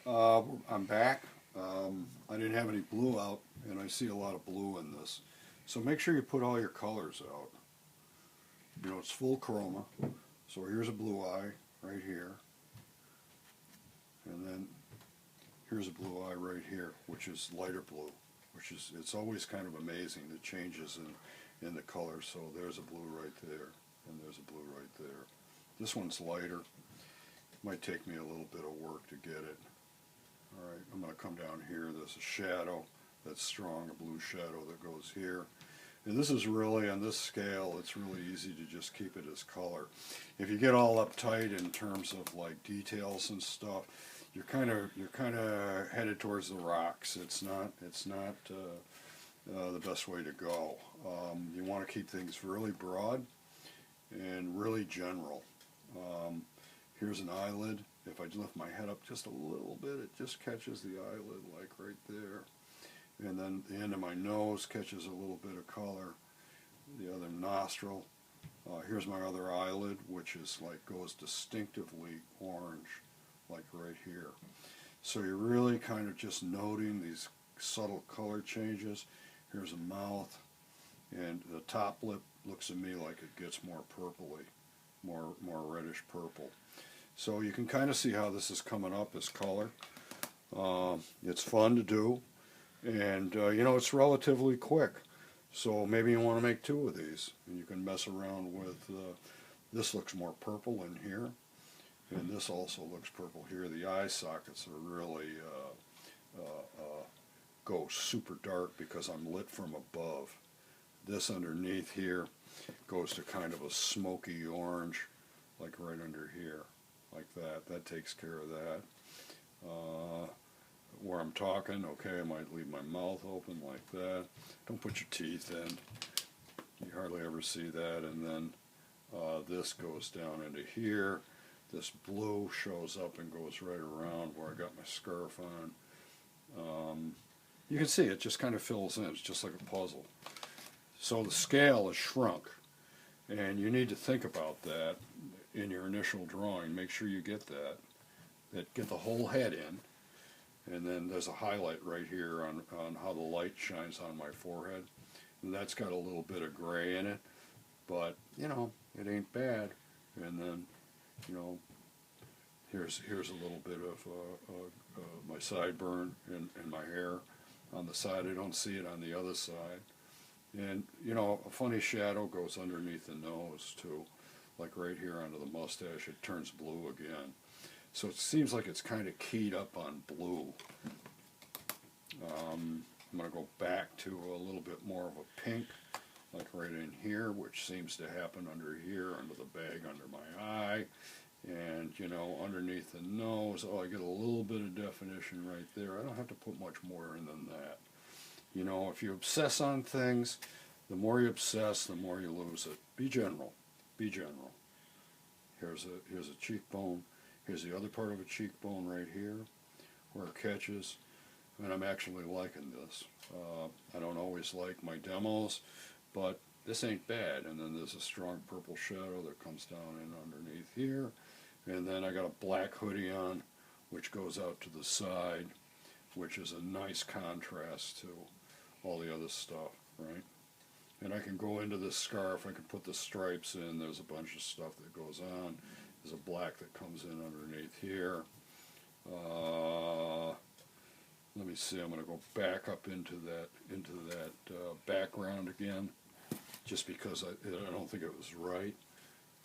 I'm back. I didn't have any blue out, and I see a lot of blue in this. So make sure you put all your colors out. You know, it's full chroma. So here's a blue eye right here, and then here's a blue eye right here, which is lighter blue, it's always kind of amazing the changes in the color. So there's a blue right there, and there's a blue right there. This one's lighter. Might take me a little bit of work to get it. All right, I'm going to come down here. There's a shadow that's strong, a blue shadow that goes here. And this is really, on this scale, it's really easy to just keep it as color. If you get all uptight in terms of like details and stuff, you're kind of headed towards the rocks. It's not the best way to go. You want to keep things really broad and really general. Here's an eyelid. If I lift my head up just a little bit, it just catches the eyelid, like right there. And then the end of my nose catches a little bit of color. The other nostril. Here's my other eyelid, which is like goes distinctively orange, like right here. So you're really kind of just noting these subtle color changes. Here's a mouth, and the top lip looks to me like it gets more purpley, more reddish purple. So you can kind of see how this is coming up as color. It's fun to do, and you know, it's relatively quick. So maybe you want to make two of these, and you can mess around with, this looks more purple in here, and this also looks purple here. The eye sockets are really go super dark because I'm lit from above. This underneath here goes to kind of a smoky orange, like right under here. Like that. That takes care of that. Where I'm talking, okay, I might leave my mouth open like that. Don't put your teeth in. You hardly ever see that. And then this goes down into here. This blue shows up and goes right around where I got my scarf on. You can see it just kind of fills in. It's just like a puzzle. So the scale is shrunk. And you need to think about that in your initial drawing. Make sure you get that. Get the whole head in. And then there's a highlight right here on how the light shines on my forehead. And that's got a little bit of gray in it. But, you know, it ain't bad. And then, you know, here's a little bit of my sideburn and my hair on the side. I don't see it on the other side. And, you know, a funny shadow goes underneath the nose, too. Like right here under the mustache, it turns blue again. So it seems like it's kind of keyed up on blue. I'm going to go back to a little bit more of a pink, like right in here, which seems to happen under here, under the bag under my eye. And, you know, underneath the nose, oh, I get a little bit of definition right there. I don't have to put much more in than that. You know, if you obsess on things, the more you obsess, the more you lose it. Be general. Be general. Here's a cheekbone. Here's the other part of a cheekbone right here where it catches. And I'm actually liking this. I don't always like my demos, but this ain't bad. And then there's a strong purple shadow that comes down in underneath here. And then I got a black hoodie on, which goes out to the side, which is a nice contrast to all the other stuff, right? And I can go into this scarf, I can put the stripes in, there's a bunch of stuff that goes on. There's a black that comes in underneath here. Let me see, I'm going to go back up into that background again, just because I don't think it was right.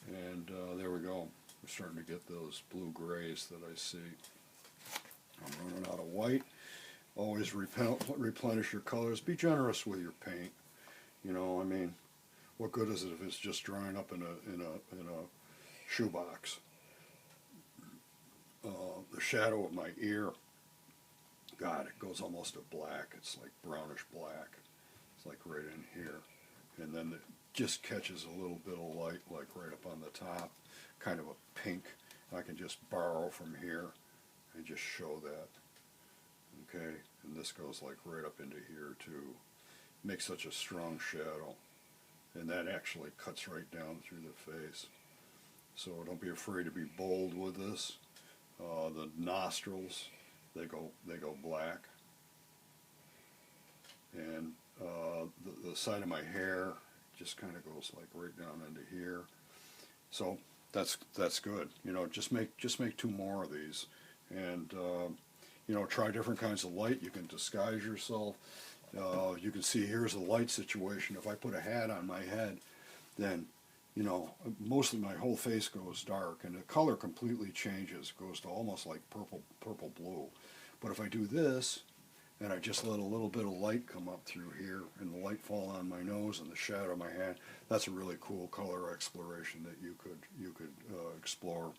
And there we go. We're starting to get those blue grays that I see. I'm running out of white. Always replenish your colors. Be generous with your paint. You know, I mean, what good is it if it's just drying up in a shoebox? The shadow of my ear, God, it goes almost to black. It's like brownish black. It's like right in here. And then it just catches a little bit of light, like right up on the top, kind of a pink. I can just borrow from here and just show that. Okay, and this goes like right up into here too. Makes such a strong shadow. And that actually cuts right down through the face. So don't be afraid to be bold with this. The nostrils, they go black. And the side of my hair just kind of goes like right down into here. So that's good. You know, just make 2 more of these, and you know, try different kinds of light. You can disguise yourself. You can see here's a light situation. If I put a hat on my head, then you know, mostly my whole face goes dark, and the color completely changes. It goes to almost like purple blue. But if I do this, and I just let a little bit of light come up through here, and the light fall on my nose and the shadow of my hand, that's a really cool color exploration that you could explore.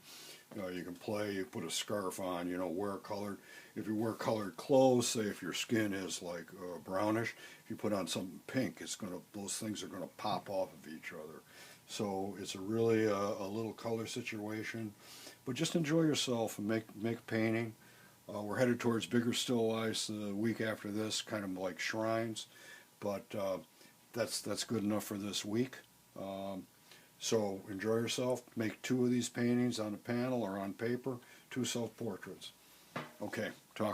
You can play. You put a scarf on. You know, wear colored. If you wear colored clothes, say if your skin is like brownish, if you put on something pink, those things are gonna pop off of each other. So it's a really a little color situation, but just enjoy yourself and make painting. We're headed towards bigger still lifes the week after this, kind of like shrines, but that's good enough for this week. So enjoy yourself. Make 2 of these paintings on a panel or on paper, 2 self-portraits. Okay, talk to you.